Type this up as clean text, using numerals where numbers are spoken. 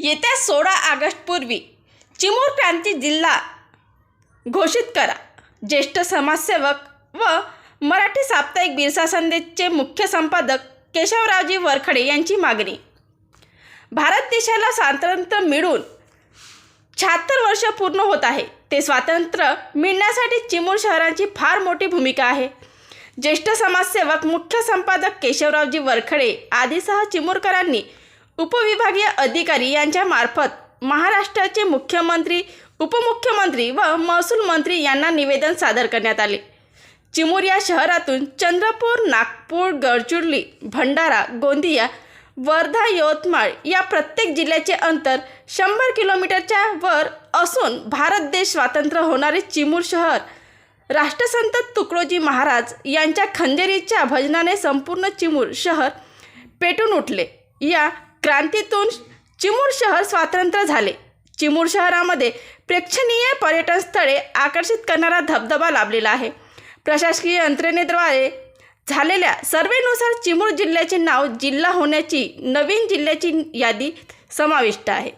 येत्या 16 ऑगस्टपूर्वी चिमूर क्रांती जिल्हा घोषित करा. ज्येष्ठ समाजसेवक व मराठी साप्ताहिक बिरसा संदेशचे मुख्य संपादक केशवरावजी वरखडे यांची मागणी. भारत देशाला स्वातंत्र्य मिळून 76 वर्ष पूर्ण होत आहे. ते स्वातंत्र्य मिळण्यासाठी चिमूर शहराची फार मोठी भूमिका आहे. ज्येष्ठ समाजसेवक मुख्य संपादक केशवरावजी वरखडे आदीसह चिमूरकरांनी उपविभागीय अधिकारी यांच्या मार्फत महाराष्ट्राचे मुख्यमंत्री, उपमुख्यमंत्री व महसूल मंत्री यांना निवेदन सादर करण्यात आले. चिमूर या शहरातून चंद्रपूर, नागपूर, गडचिरोली, भंडारा, गोंदिया, वर्धा, यवतमाळ या प्रत्येक जिल्ह्याचे अंतर 100 किलोमीटरच्या वर असून भारत देश स्वतंत्र होणारे चिमूर शहर राष्ट्रसंत तुकडोजी महाराज यांच्या खंदेरीच्या भजनाने संपूर्ण चिमूर शहर पेटून उठले. या क्रांतीतून चिमूर शहर स्वतंत्र झाले. चिमूर शहरामध्ये प्रेक्षणीय पर्यटन स्थळे आकर्षित करणारा धबधबा लाभलेला आहे. प्रशासकीय यंत्रणेद्वारे झालेल्या सर्वेनुसार चिमूर जिल्ह्याचे नाव जिल्हा होण्याची नवीन जिल्ह्याची यादी समाविष्ट आहे.